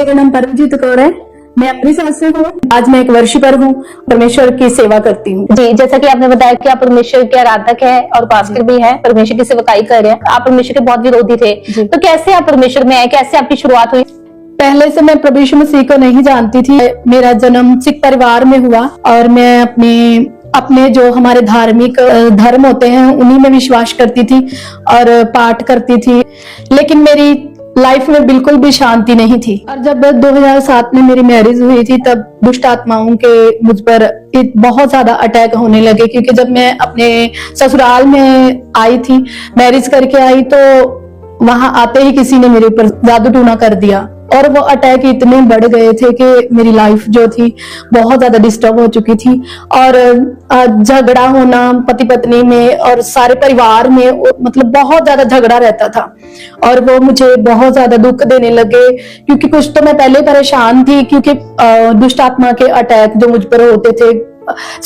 मेरा नाम परमजीत कौर है। मैं अमृतसर से हूँ। आज मैं एक वर्षी पर हूँ, परमेश्वर की सेवा करती हूँ। जी, जैसा कि आपने बताया कि आप परमेश्वर के आराधक हैं और पास्टर भी हैं, परमेश्वर की सेवकाई कर रहे हैं। आप परमेश्वर के बहुत विरोधी थे, तो कैसे आप परमेश्वर में आए, कैसे आपकी शुरुआत हुई? पहले से मैं प्रभु यीशु मसीह को नहीं जानती थी। मेरा जन्म सिख परिवार में हुआ और मैं अपने जो हमारे धार्मिक धर्म होते हैं उन्हीं में विश्वास करती थी और पाठ करती थी, लेकिन मेरी लाइफ में बिल्कुल भी शांति नहीं थी। और जब 2007 में मेरी मैरिज हुई थी तब दुष्ट आत्माओं के मुझ पर बहुत ज्यादा अटैक होने लगे, क्योंकि जब मैं अपने ससुराल में आई थी, मैरिज करके आई, तो वहां आते ही किसी ने मेरे ऊपर जादू टूना कर दिया और वो अटैक इतने बढ़ गए थे कि मेरी लाइफ जो थी बहुत ज्यादा डिस्टर्ब हो चुकी थी। और झगड़ा होना पति पत्नी में और सारे परिवार में, मतलब बहुत ज्यादा झगड़ा रहता था और वो मुझे बहुत ज्यादा दुख देने लगे, क्योंकि कुछ तो मैं पहले परेशान थी, क्योंकि दुष्ट आत्मा के अटैक जो मुझ पर होते थे,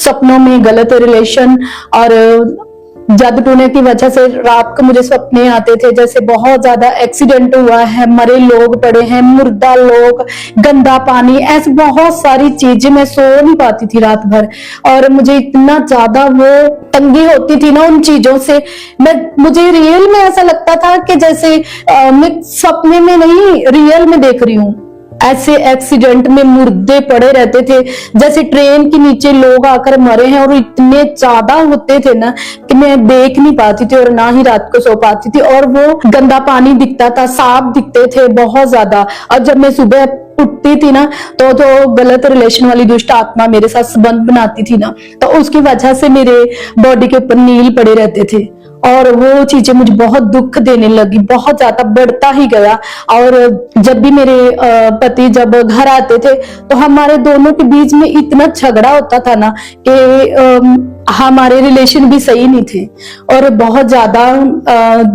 सपनों में गलत रिलेशन और जादू टोने की वजह से रात को मुझे सपने आते थे जैसे बहुत ज्यादा एक्सीडेंट हुआ है, मरे लोग पड़े हैं, मुर्दा लोग, गंदा पानी, ऐसी बहुत सारी चीजें। मैं सो नहीं पाती थी रात भर और मुझे इतना ज्यादा वो तंगी होती थी ना उन चीजों से। मुझे रियल में ऐसा लगता था कि जैसे मैं सपने में नहीं रियल में देख रही हूँ। ऐसे एक्सीडेंट में मुर्दे पड़े रहते थे, जैसे ट्रेन के नीचे लोग आकर मरे हैं, और इतने ज्यादा होते थे ना कि मैं देख नहीं पाती थी और ना ही रात को सो पाती थी। और वो गंदा पानी दिखता था, सांप दिखते थे बहुत ज्यादा। और जब मैं सुबह उठती थी ना तो जो गलत रिलेशन वाली दुष्ट आत्मा मेरे साथ संबंध बनाती थी ना, तो उसकी वजह से मेरे बॉडी के ऊपर नील पड़े रहते थे और वो चीजें मुझे बहुत दुख देने लगी, बहुत ज्यादा बढ़ता ही गया। और जब भी मेरे पति जब घर आते थे तो हमारे दोनों के बीच में इतना झगड़ा होता था ना कि हमारे रिलेशन भी सही नहीं थे और बहुत ज्यादा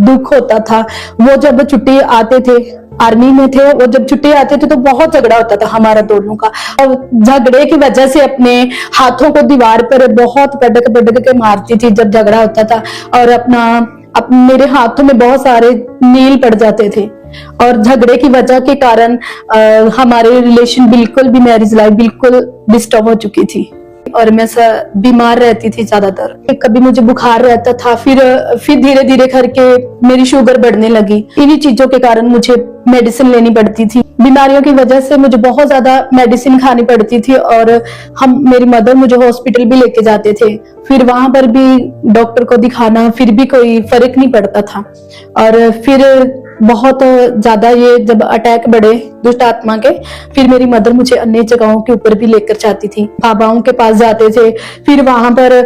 दुख होता था। वो जब छुट्टी आते थे, आर्मी में थे, वो जब छुट्टी आते थे तो बहुत झगड़ा होता था हमारा दोनों का, और झगड़े की वजह से अपने हाथों को दीवार पर बहुत पटक पटक के मारती थी जब झगड़ा होता था। और मेरे हाथों में बहुत सारे नील पड़ जाते थे और झगड़े की वजह के कारण हमारे रिलेशन बिल्कुल भी, मैरिज लाइफ बिल्कुल डिस्टर्ब हो चुकी थी और मैं बीमार रहती थी ज्यादातर। कभी मुझे बुखार रहता था, फिर धीरे धीरे करके मेरी शुगर बढ़ने लगी। इन्हीं चीजों के कारण मुझे मेडिसिन लेनी पड़ती थी। बीमारियों की वजह से मुझे बहुत ज्यादा मेडिसिन खानी पड़ती थी और मेरी मदर मुझे हॉस्पिटल भी लेके जाते थे, फिर वहां पर भी डॉक्टर को दिखाना, फिर भी कोई फर्क नहीं पड़ता था। और फिर बहुत ज्यादा ये जब अटैक बढ़े दुष्ट आत्मा के, फिर मेरी मदर मुझे अन्य जगहों के ऊपर भी लेकर जाती थी, बाबाओं के पास जाते थे, फिर वहां पर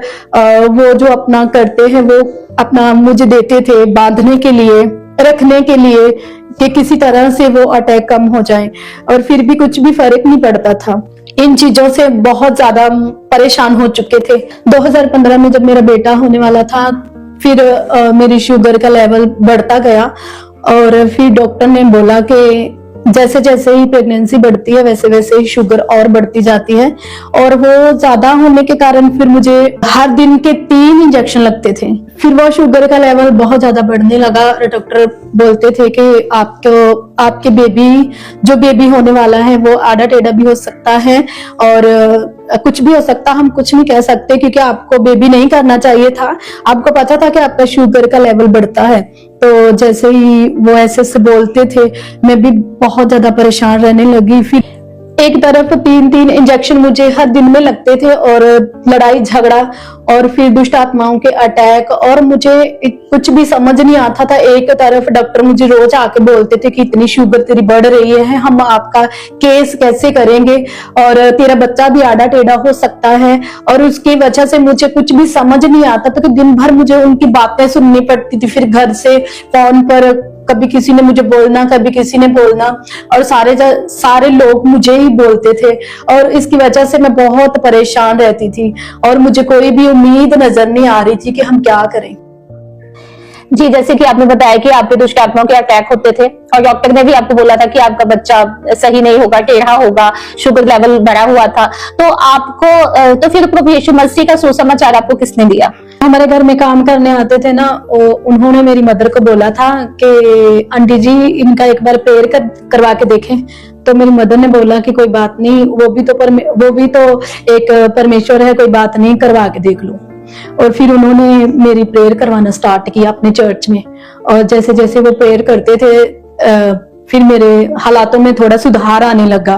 वो जो अपना करते हैं वो अपना मुझे देते थे बांधने के लिए, रखने के लिए, कि किसी तरह से वो अटैक कम हो जाए, और फिर भी कुछ भी फर्क नहीं पड़ता था। इन चीजों से बहुत ज्यादा परेशान हो चुके थे। 2015 में जब मेरा बेटा होने वाला था, फिर मेरी शुगर का लेवल बढ़ता गया और फिर डॉक्टर ने बोला कि जैसे जैसे ही प्रेगनेंसी बढ़ती है वैसे वैसे ही शुगर और बढ़ती जाती है, और वो ज्यादा होने के कारण फिर मुझे हर दिन के 3 इंजेक्शन लगते थे। फिर वो शुगर का लेवल बहुत ज्यादा बढ़ने लगा। डॉक्टर बोलते थे कि आपके बेबी होने वाला है वो आड़ा टेढ़ा भी हो सकता है और कुछ भी हो सकता, हम कुछ नहीं कह सकते, क्योंकि आपको बेबी नहीं करना चाहिए था, आपको पता था कि आपका शुगर का लेवल बढ़ता है। तो जैसे ही वो ऐसे बोलते थे मैं भी बहुत ज्यादा परेशान रहने लगी। फिर एक तरफ 3 इंजेक्शन मुझे हर दिन में लगते थे और लड़ाई झगड़ा और फिर दुष्ट आत्माओं के अटैक, और मुझे कुछ भी समझ नहीं आता था। एक तरफ डॉक्टर मुझे रोज आके बोलते थे कि इतनी शुगर तेरी बढ़ रही है, हम आपका केस कैसे करेंगे और तेरा बच्चा भी आड़ा टेढ़ा हो सकता है, और उसकी वजह से मुझे कुछ भी समझ नहीं आता था। तो दिन भर मुझे उनकी बातें सुननी पड़ती थी, फिर घर से फोन पर कभी किसी ने मुझे बोलना, कभी किसी ने बोलना, और सारे लोग मुझे ही बोलते थे, और इसकी वजह से मैं बहुत परेशान रहती थी और मुझे कोई भी उम्मीद नजर नहीं आ रही थी कि हम क्या करें। जी, जैसे कि आपने बताया कि आप पे दुष्ट आत्माओं के अटैक होते थे और डॉक्टर ने भी आपको बोला था कि आपका बच्चा सही नहीं होगा, टेढ़ा होगा, शुगर लेवल बढ़ा हुआ था, तो फिर प्रभु यीशु मसीह का सुसमाचार आपको किसने दिया? हमारे घर में काम करने आते थे ना, उन्होंने मेरी मदर को बोला था कि आंटी जी इनका एक बार प्रेयर करवा के देखें। तो मेरी मदर ने बोला कि कोई बात नहीं, वो भी तो एक परमेश्वर है, कोई बात नहीं, करवा के देख लो। और फिर उन्होंने मेरी प्रेयर करवाना स्टार्ट किया अपने चर्च में। और जैसे जैसे वो प्रेयर करते थे फिर मेरे हालातों में थोड़ा सुधार आने लगा।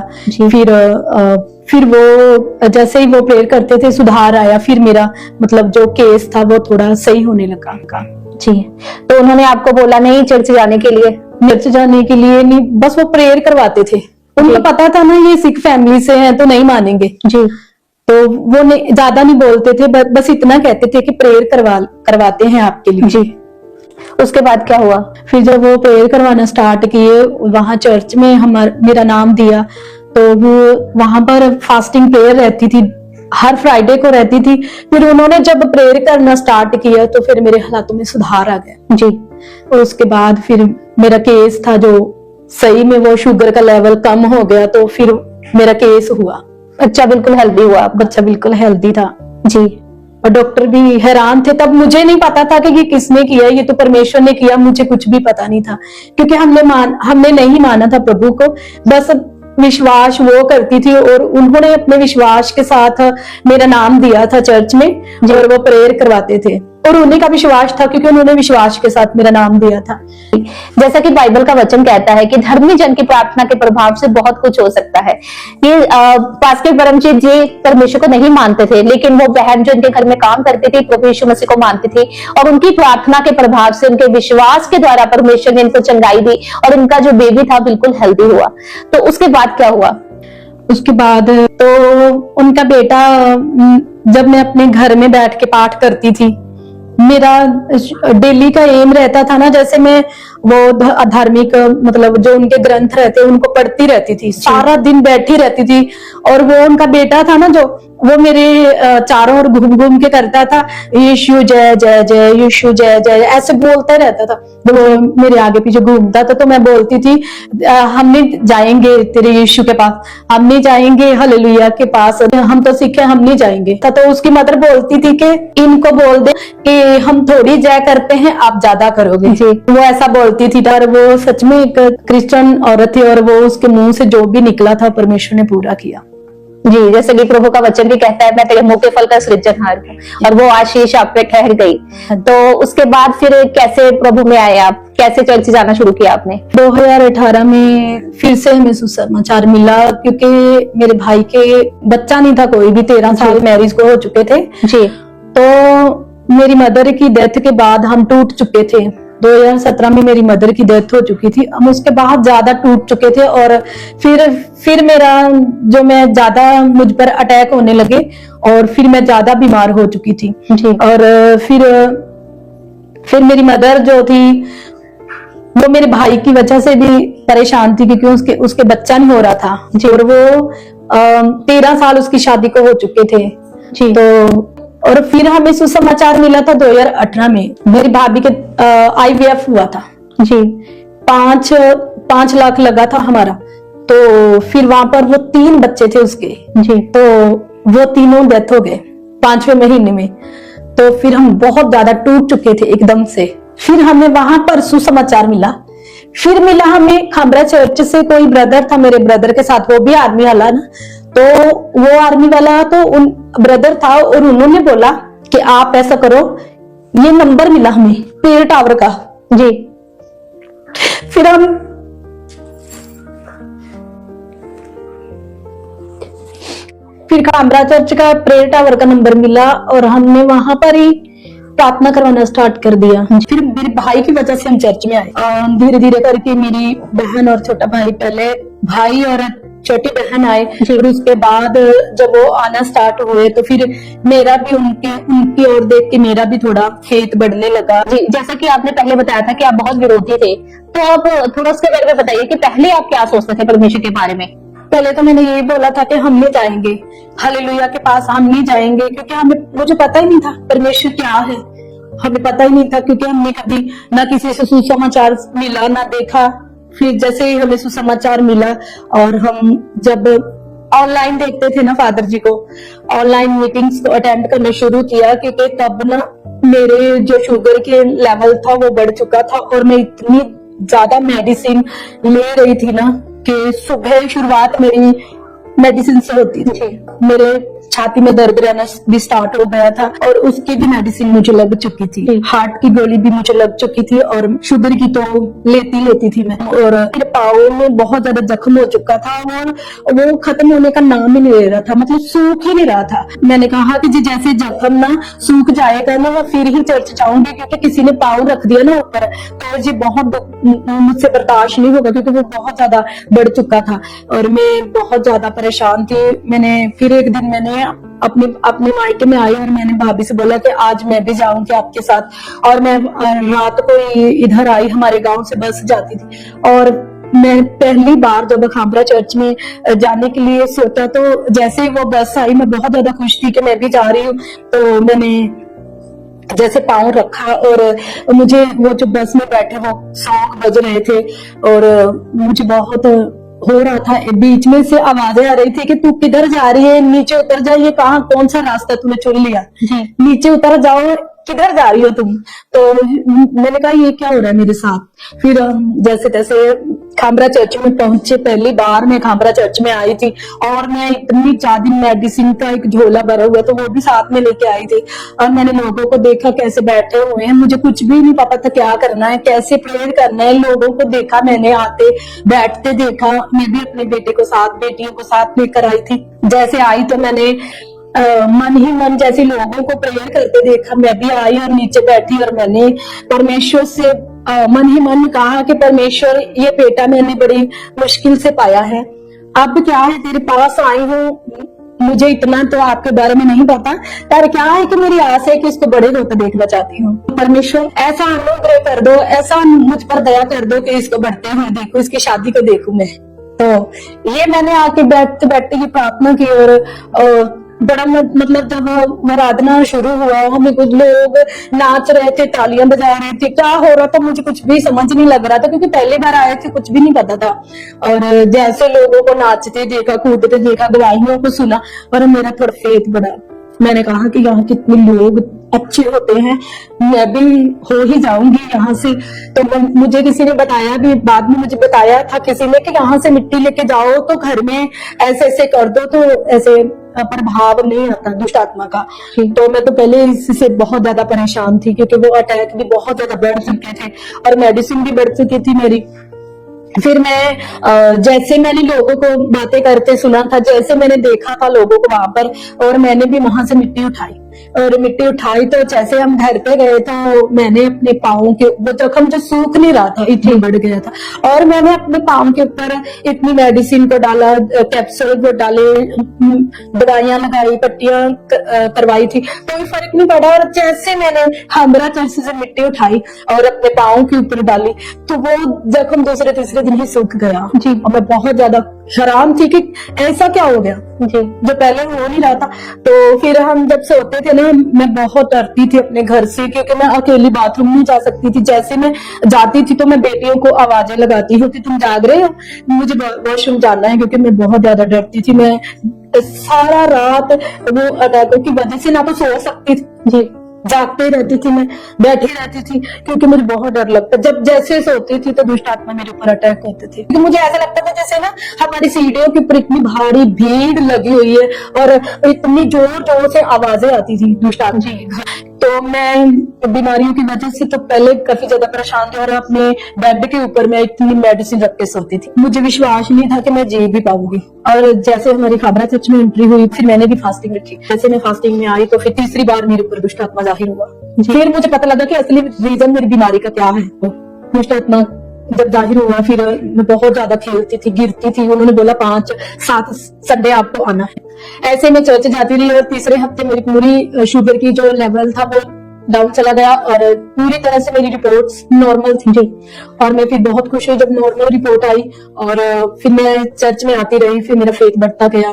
फिर वो जैसे ही वो प्रेयर करते थे सुधार आया। फिर मेरा मतलब जो केस था वो थोड़ा सही होने लगा। जी, तो उन्होंने आपको बोला नहीं चर्च जाने के लिए? चर्च जाने के लिए नहीं, बस वो प्रेयर करवाते थे। उनको पता था ना ये सिख फैमिली से हैं तो नहीं मानेंगे जी, तो वो ज्यादा नहीं बोलते थे, बस इतना कहते थे कि प्रेयर करवाते हैं आपके लिए। जी। उसके बाद क्या हुआ? फिर जब वो प्रेयर करवाना स्टार्ट किए, वहां चर्च में मेरा नाम दिया, तो वो वहां पर फास्टिंग प्रेयर रहती थी, हर फ्राइडे को रहती थी। फिर उन्होंने जब प्रेयर करना स्टार्ट किया तो फिर मेरे हालातों में सुधार आ गया। जी। और उसके बाद फिर मेरा केस था जो सही में वो शुगर का लेवल कम हो गया, तो फिर मेरा केस हुआ। बच्चा बिल्कुल हेल्दी हुआ? बच्चा बिल्कुल हेल्दी था जी। और डॉक्टर भी हैरान थे। तब मुझे नहीं पता था कि ये किसने किया, ये तो परमेश्वर ने किया, मुझे कुछ भी पता नहीं था, क्योंकि हमने नहीं माना था प्रभु को। बस विश्वास वो करती थी और उन्होंने अपने विश्वास के साथ मेरा नाम दिया था चर्च में और वो प्रेयर करवाते थे और उन्हीं का विश्वास था, क्योंकि उन्होंने विश्वास के साथ मेरा नाम दिया था। जैसा कि बाइबल का वचन कहता है कि धर्मी जन की प्रार्थना के प्रभाव से बहुत कुछ हो सकता है। ये पास्टर परमजीत जी परमेश्वर को नहीं मानते थे, लेकिन वो बहन जो इनके घर में काम करती थी प्रभु यीशु मसीह को मानती थी और उनकी प्रार्थना के प्रभाव से, उनके विश्वास के द्वारा परमेश्वर ने इनको चंगाई दी और इनका जो बेबी था बिल्कुल हेल्दी हुआ। तो उसके बाद क्या हुआ? उसके बाद तो उनका बेटा, जब मैं अपने घर में बैठ के पाठ करती थी, मेरा डेली का एम रहता था ना, जैसे मैं वो धार्मिक मतलब जो उनके ग्रंथ रहते उनको पढ़ती रहती थी, सारा दिन बैठी रहती थी। और वो उनका बेटा था ना, जो वो मेरे चारों ओर घूम घूम के करता था, यीशु जय जय जय, यीशु जय जय, ऐसे बोलता रहता था। वो मेरे आगे पीछे घूमता था, तो मैं बोलती थी हम नहीं जाएंगे तेरे यीशु के पास, हम नहीं जाएंगे हालेलुया के पास, हम तो सीखे, हम नहीं जाएंगे। तो उसकी मदर बोलती थी कि इनको बोल दे कि हम थोड़ी जय करते हैं, आप ज्यादा करोगे। वो ऐसा बोलती थी। और वो सच में एक क्रिश्चियन औरत थी और वो उसके मुंह से जो भी निकला था परमेश्वर ने पूरा किया। जी, जैसे कि प्रभु का वचन भी कहता है मैं तेरे मुंह के फल का सृजनहार हूं, और वो आशीष आप पे ठहर गई। तो उसके बाद फिर कैसे प्रभु में आए आप, कैसे चर्च जाना शुरू किया आपने? 2018 में फिर से हमें सुसमाचार मिला, क्योंकि मेरे भाई के बच्चा नहीं था कोई भी, 13 साल मैरिज को हो चुके थे जी। तो मेरी मदर की डेथ के बाद हम टूट चुके थे। 2017 में मेरी मदर की डेथ हो चुकी थी, हम उसके बाद ज्यादा टूट चुके थे। और फिर मेरा जो मैं ज्यादा मुझ पर अटैक होने लगे और फिर मैं ज्यादा बीमार हो चुकी थी जी। और फिर मेरी मदर जो थी वो मेरे भाई की वजह से भी परेशान थी, क्योंकि उसके बच्चा नहीं हो रहा था जी। और वो 13 साल उसकी शादी को हो चुके थे जी। तो और फिर हमें सुसमाचार मिला था 2018 में, मेरी भाभी के IVF हुआ था जी। 5 लाख लगा था हमारा। तो फिर वहां पर वो 3 बच्चे थे उसके जी। तो वो तीनों डेथ हो गए 5वें महीने में। तो फिर हम बहुत ज्यादा टूट चुके थे एकदम से। फिर हमें वहां पर सुसमाचार मिला। फिर मिला हमें खामरा चर्च से, कोई ब्रदर था मेरे ब्रदर के साथ, वो भी आर्मी वाला ना, तो वो आर्मी वाला तो उन ब्रदर था और उन्होंने बोला कि आप ऐसा करो, ये नंबर मिला हमें प्रेयर टावर का जी। फिर खामरा चर्च का प्रेयर टावर का नंबर मिला और हमने वहां पर ही प्रार्थना करवाना स्टार्ट कर दिया। फिर मेरे भाई की वजह से हम चर्च में आए। धीरे धीरे करके मेरी बहन और छोटा भाई, पहले भाई और छोटी बहन आए, फिर उसके बाद जब वो आना स्टार्ट हुए तो फिर मेरा भी उनकी ओर देख के मेरा भी थोड़ा फेथ बढ़ने लगा जी। जैसा कि आपने पहले बताया था कि आप बहुत विरोधी थे, तो आप थोड़ा उसके बारे में बताइए कि पहले आप क्या सोचते थे परमेश्वर के बारे में? पहले तो मैंने यही बोला था कि हम नहीं जाएंगे हालेलुया के पास, हम नहीं जाएंगे, क्योंकि मुझे पता ही नहीं था परमेश्वर क्या है, हमें पता ही नहीं था, क्योंकि हमने कभी ना किसी से सुसमाचार मिला ना देखा। फिर जैसे ही हमें सुसमाचार मिला और हम जब ऑनलाइन देखते थे ना फादर जी को, ऑनलाइन मीटिंग्स को अटेंड करना शुरू किया, क्योंकि तब ना मेरे जो शुगर के लेवल था वो बढ़ चुका था और मैं इतनी ज्यादा मेडिसिन ले रही थी ना कि सुबह शुरुआत मेरी मेडिसिन से होती थी। मेरे छाती में दर्द रहना भी स्टार्ट हो गया था और उसकी भी मेडिसिन मुझे लग चुकी थी। हार्ट की गोली भी मुझे लग चुकी थी और शुगर की तो लेती थी मैं। और मेरे पाँव में बहुत ज्यादा जख्म हो चुका था और वो खत्म होने का नाम ही नहीं ले रहा था, मतलब सूख ही नहीं रहा था। मैंने कहा कि जी जैसे जख्म ना सूख जाएगा ना, मैं फिर ही चर्च जाऊंगी, क्योंकि किसी ने पाँव रख दिया ना ऊपर तो जी बहुत मुझसे बर्दाश्त नहीं होगा, क्योंकि वो बहुत ज्यादा बढ़ चुका था और मैं बहुत ज्यादा परेशान थी। मैंने फिर एक दिन मैंने अपने मायके में आई और मैंने भाभी से बोला कि आज मैं भी जाऊंगी आपके साथ। और मैं रात को इधर आई, हमारे गांव से बस जाती थी और मैं पहली बार जब खामरा चर्च में जाने के लिए सोचा तो जैसे ही वो बस आई मैं बहुत ज्यादा खुश थी कि मैं भी जा रही हूँ। तो मैंने जैसे पाँव रखा और मुझे वो जो बस में बैठे वो सॉन्ग बज रहे थे और मुझे बहुत हो रहा था। बीच में से आवाजें आ रही थी कि तू किधर जा रही है, नीचे उतर जा, ये कहाँ कौन सा रास्ता तूने चुन लिया, नीचे उतर जाओ, किधर जा रही हो तुम। तो मैंने कहा ये क्या हो रहा है मेरे साथ। फिर जैसे तैसे खामरा चर्च में पहुंचे, पहली बार मैं खामरा चर्च में आई थी और मैं इतनी ज्यादा मेडिसिन का एक झोला भरा हुआ तो वो भी साथ में लेके आई थी। और मैंने लोगों को देखा कैसे बैठे हुए हैं, मुझे कुछ भी नहीं पता था क्या करना है, कैसे प्रेयर करना है। लोगों को देखा मैंने, आते बैठते देखा। मैं भी अपने बेटियों को साथ लेकर आई थी। जैसे आई तो मैंने मन ही मन जैसे लोगों को प्रेयर करते देखा। मैं भी आई और नीचे बैठी और मैंने परमेश्वर से मन ही मन कहा कि परमेश्वर ये बेटा मैंने बड़ी मुश्किल से पाया है, अब क्या है तेरे पास आई हूँ। मुझे इतना तो आपके बारे में नहीं पता, पर क्या है कि मेरी आस है कि इसको बड़े होते देखना चाहती हूँ। परमेश्वर ऐसा अनुग्रह कर दो, ऐसा मुझ पर दया कर दो कि इसको बढ़ते हुए देखो, इसकी शादी को देखूं मैं। तो ये मैंने आके बैठते बैठते ही प्रार्थना की और बड़ा मतलब जब आराधना शुरू हुआ हमें कुछ लोग नाच रहे थे, तालियां बजा रहे थे, क्या हो रहा था मुझे कुछ भी समझ नहीं लग रहा था, क्योंकि पहली बार आए थे, कुछ भी नहीं पता था। और जैसे लोगों को नाचते देखा, कूदते देखा, गवाहियों को सुना और मेरा थोड़ा फेथ बढ़ा। मैंने कहा कि यहाँ कितने लोग अच्छे होते हैं, मैं भी हो ही जाऊंगी यहाँ से। तो मुझे किसी ने बताया भी, बाद में मुझे बताया था किसी ने कि यहाँ से मिट्टी लेके जाओ तो घर में ऐसे ऐसे कर दो तो ऐसे प्रभाव नहीं आता दुष्ट आत्मा का। तो मैं तो पहले इससे बहुत ज्यादा परेशान थी, क्योंकि वो अटैक भी बहुत ज्यादा बढ़ चुके थे और मेडिसिन भी बढ़ चुकी थी मेरी। फिर मैं जैसे मैंने लोगों को बातें करते सुना था, जैसे मैंने देखा था लोगों को वहां पर, और मैंने भी वहां से मिट्टी उठाई तो जैसे हम घर पे गए तो मैंने अपने पाँव के वो जख्म जो सूख नहीं रहा था इतनी बढ़ गया था, और मैंने अपने पाँव के ऊपर इतनी मेडिसिन को डाला, कैप्सूल को डाले, दवाइयां लगाई, पट्टियां करवाई थी, कोई फर्क नहीं पड़ा। और जैसे मैंने खामरा चर्च से मिट्टी उठाई और अपने पाँव के ऊपर डाली तो वो जख्म दूसरे तीसरे दिन ही सूख गया जी। और मैं बहुत ज्यादा हैरान थी कि ऐसा क्या हो गया जी, जो पहले हो नहीं रहा था। तो फिर हम जब सोते थे ना, मैं बहुत डरती थी अपने घर से, क्योंकि मैं अकेली बाथरूम नहीं जा सकती थी। जैसे मैं जाती थी तो मैं बेटियों को आवाजें लगाती हूँ कि तुम जाग रहे हो, मुझे वॉशरूम जाना है, क्योंकि मैं बहुत ज्यादा डरती थी। मैं सारा रात वो अटैकों की वजह से ना तो सो सकती थी जी, जागते रहती थी, मैं बैठी रहती थी, क्योंकि मुझे बहुत डर लगता। जब जैसे सोती थी तो दुष्ट आत्मा मेरे ऊपर अटैक होते थे। तो मुझे ऐसा लगता था जैसे ना हमारी सीढ़ियों के ऊपर इतनी भारी भीड़ लगी हुई है और इतनी जोर जोर से आवाजें आती थी दुष्ट आत्मा की। तो मैं बीमारियों की वजह से तो पहले काफी ज्यादा परेशान थी और अपने बेड के ऊपर मैं इतनी मेडिसिन रख के सोती थी। मुझे विश्वास नहीं था कि मैं जी भी पाऊंगी। और जैसे हमारी खामरा चर्च में एंट्री हुई, फिर मैंने भी फास्टिंग रखी। जैसे मैं फास्टिंग में आई तो फिर तीसरी बार मेरे ऊपर दुष्ट आत्मा जाहिर हुआ। फिर मुझे पता लगा कि असली रीजन मेरी बीमारी का क्या है। दुष्ट आत्मा जब जाहिर हुआ, फिर मैं बहुत ज्यादा खेलती थी, गिरती थी। उन्होंने बोला 5-7 संडे आपको आना है। ऐसे मैं चर्च जाती रही और तीसरे हफ्ते मेरी पूरी शुगर की जो लेवल था वो डाउन चला गया और पूरी तरह से मेरी रिपोर्ट्स नॉर्मल थी। और मैं फिर बहुत खुश हुई जब नॉर्मल रिपोर्ट आई और फिर मैं चर्च में आती रही। फिर मेरा फेथ बढ़ता गया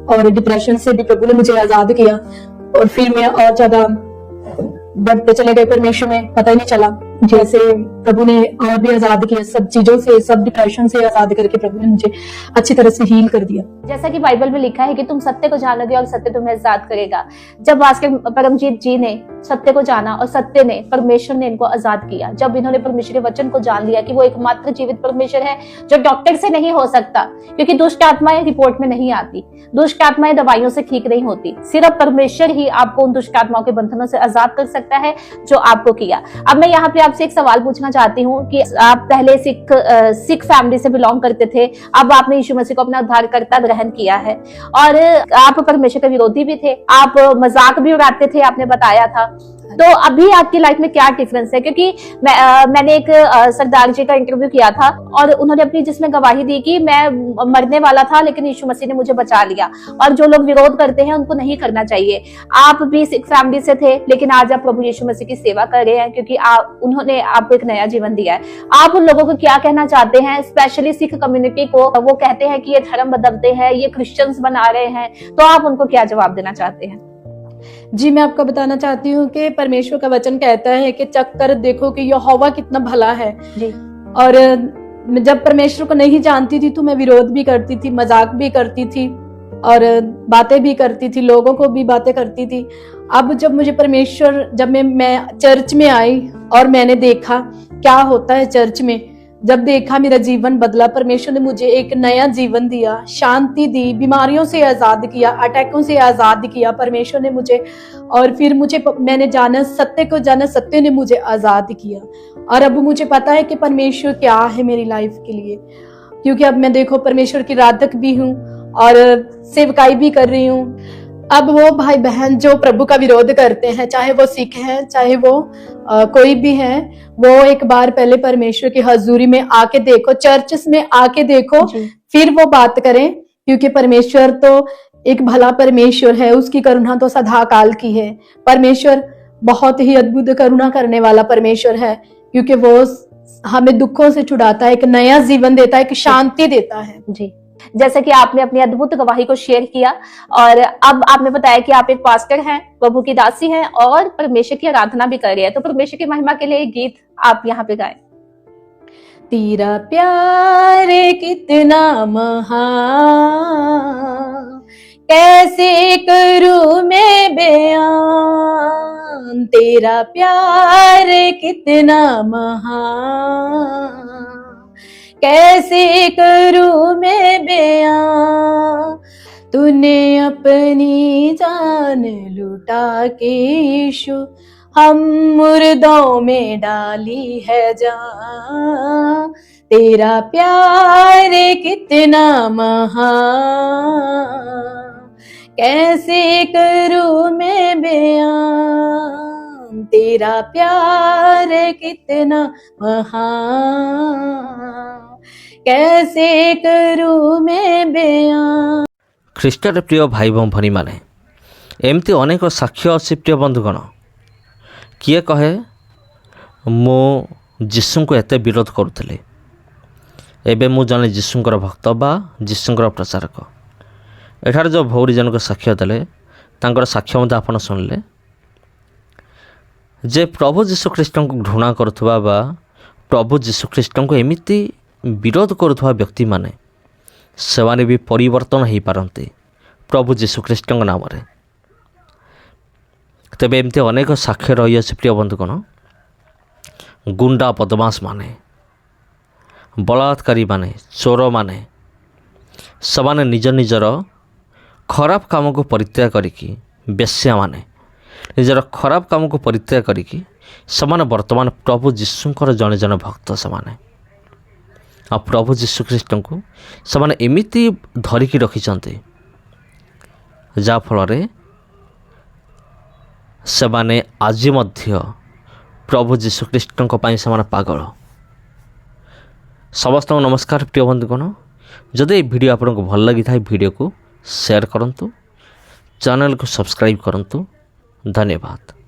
और डिप्रेशन से भी प्रभु ने मुझे आजाद किया और फिर मैं और ज्यादा बढ़ते चले गए परमेश्वर में, पता ही नहीं चला। जैसे प्रभु ने और भी आजाद किया सब चीजों से, सब डिप्रेशन से आजाद करके प्रभु ने मुझे अच्छी तरह से हील कर दिया। जैसा कि बाइबल में लिखा है कि तुम सत्य को जानोगे और सत्य तुम्हें आजाद करेगा। जब भास्कर परमजीत जी ने सत्य को जाना और सत्य ने, परमेश्वर ने इनको आजाद किया, जब इन्होंने परमेश्वर के वचन को जान लिया कि वो एकमात्र जीवित परमेश्वर है जो डॉक्टर से नहीं हो सकता, क्योंकि दुष्ट आत्माएं रिपोर्ट में नहीं आती, दुष्ट आत्माएं दवाइयों से ठीक नहीं होती, सिर्फ परमेश्वर ही आपको उन दुष्ट आत्माओं के बंधनों से आजाद कर सकता है जो आपको किया। अब मैं यहाँ पे आपसे एक सवाल पूछना चाहती हूँ कि आप पहले सिख फैमिली से बिलोंग करते थे, अब आपने यीशु मसीह को अपना उद्धारकर्ता ग्रहण किया है और आप परमेश्वर के विरोधी भी थे, आप मजाक भी उड़ाते थे, आपने बताया था। तो अभी आपकी लाइफ में क्या डिफरेंस है? क्योंकि मैंने एक सरदार जी का इंटरव्यू किया था और उन्होंने अपनी जिसमें गवाही दी कि मैं मरने वाला था लेकिन यीशु मसीह ने मुझे बचा लिया, और जो लोग विरोध करते हैं उनको नहीं करना चाहिए। आप भी सिख फैमिली से थे लेकिन आज आप प्रभु यीशु मसीह की सेवा कर रहे हैं क्योंकि उन्होंने आपको एक नया जीवन दिया है। आप उन लोगों को क्या कहना चाहते हैं, स्पेशली सिख कम्युनिटी को? वो कहते हैं कि ये धर्म बदलते हैं, ये क्रिश्चियंस बना रहे हैं, तो आप उनको क्या जवाब देना चाहते हैं? जी, मैं आपको बताना चाहती हूँ कि परमेश्वर का वचन कहता है कि चख कर देखो कि यहोवा कितना भला है जी। और जब परमेश्वर को नहीं जानती थी तो मैं विरोध भी करती थी, मजाक भी करती थी और बातें भी करती थी, लोगों को भी बातें करती थी। अब जब मुझे परमेश्वर, जब मैं चर्च में आई और मैंने देखा क्या होता है चर्च में, जब देखा मेरा जीवन बदला, परमेश्वर ने मुझे एक नया जीवन दिया, शांति दी, बीमारियों से आजाद किया, अटैकों से आजाद किया परमेश्वर ने मुझे। और फिर मैंने जाना, सत्य को जाना, सत्य ने मुझे आजाद किया। और अब मुझे पता है कि परमेश्वर क्या है मेरी लाइफ के लिए, क्योंकि अब मैं देखो परमेश्वर की आराधक भी हूँ और सेवकाई भी कर रही हूँ। अब वो भाई बहन जो प्रभु का विरोध करते हैं, चाहे वो सिख हैं, चाहे वो कोई भी है, वो एक बार पहले परमेश्वर की हजूरी में आके देखो, चर्चेस में आके देखो, फिर वो बात करें, क्योंकि परमेश्वर तो एक भला परमेश्वर है, उसकी करुणा तो सदा काल की है। परमेश्वर बहुत ही अद्भुत करुणा करने वाला परमेश्वर है, क्योंकि वो हमें दुखों से छुड़ाता है, एक नया जीवन देता है, एक शांति देता है। जी, जैसे कि आपने अपनी अद्भुत गवाही को शेयर किया और अब आपने बताया कि आप एक पास्टर हैं, प्रभु की दासी हैं और परमेश्वर की आराधना भी कर रहे हैं, तो परमेश्वर की महिमा के लिए एक गीत आप यहाँ पे गाएं। तेरा प्यार कितना महान, कैसे करूं मैं बयान, तेरा प्यार कितना महान, कैसे करूं मैं बयान, तूने अपनी जान लुटा के यीशु हम मुर्दों में डाली है जान, तेरा प्यार कितना महान, कैसे करूं मैं बयान, तेरा प्यार कितना महान, कैसे करूं मैं बयान। ଖ୍ରୀଷ୍ଟରେ ପ୍ରିୟ ଭାଇ ଭଉଣୀମାନେ, ଏମିତି ଅନେକ ସାକ୍ଷ୍ୟ ଅଛି ପ୍ରିୟ ବନ୍ଧୁଗଣ। କିଏ କହେ ମୁଁ ଯୀଶୁଙ୍କୁ ଏତେ ବିରୋଧ କରୁଥିଲି, ଏବେ ମୁଁ ଜଣେ ଯୀଶୁଙ୍କର ଭକ୍ତ ବା ଯୀଶୁଙ୍କର ପ୍ରଚାରକ। ଏଠାରେ ଯେଉଁ ଭଉଣୀ ଜଣକ ସାକ୍ଷ୍ୟ ଦେଲେ, ତାଙ୍କର ସାକ୍ଷ୍ୟ ମଧ୍ୟ ଆପଣ ଶୁଣିଲେ ଯେ ପ୍ରଭୁ ଯୀଶୁଖ୍ରୀଷ୍ଟଙ୍କୁ ଘୃଣା କରୁଥିବା ବା ପ୍ରଭୁ ଯୀଶୁଖ୍ରୀଷ୍ଟଙ୍କୁ ଏମିତି ବିରୋଧ କରୁଥିବା ବ୍ୟକ୍ତିମାନେ, ସେମାନେ ବି ପରିବର୍ତ୍ତନ ହୋଇପାରନ୍ତି ପ୍ରଭୁ ଯୀଶୁଖ୍ରୀଷ୍ଟଙ୍କ ନାମରେ। ତେବେ ଏମିତି ଅନେକ ସାକ୍ଷ୍ୟ ରହିଅଛି ପ୍ରିୟ ବନ୍ଧୁଗଣ। ଗୁଣ୍ଡା ବଦମାସମାନେ, ବଳାତ୍କାରୀମାନେ, ଚୋରମାନେ, ସେମାନେ ନିଜ ନିଜର ଖରାପ କାମକୁ ପରିତ୍ୟାଗ କରିକି, ବେଶ୍ୟାମାନେ ନିଜର ଖରାପ କାମକୁ ପରିତ୍ୟାଗ କରିକି ସେମାନେ ବର୍ତ୍ତମାନ ପ୍ରଭୁ ଯୀଶୁଙ୍କର ଜଣେ ଜଣେ ଭକ୍ତ। ସେମାନେ ଆଉ ପ୍ରଭୁ ଯୀଶୁଖ୍ରୀଷ୍ଟଙ୍କୁ ସେମାନେ ଏମିତି ଧରିକି ରଖିଛନ୍ତି ଯାହାଫଳରେ ସେମାନେ ଆଜି ମଧ୍ୟ ପ୍ରଭୁ ଯୀଶୁଖ୍ରୀଷ୍ଟଙ୍କ ପାଇଁ ସେମାନେ ପାଗଳ। ସମସ୍ତଙ୍କୁ ନମସ୍କାର ପ୍ରିୟ ବନ୍ଧୁଗଣ। ଯଦି ଏହି ଭିଡ଼ିଓ ଆପଣଙ୍କୁ ଭଲ ଲାଗିଥାଏ, ଭିଡ଼ିଓକୁ ସେୟାର କରନ୍ତୁ, ଚ୍ୟାନେଲକୁ ସବସ୍କ୍ରାଇବ୍ କରନ୍ତୁ। ଧନ୍ୟବାଦ।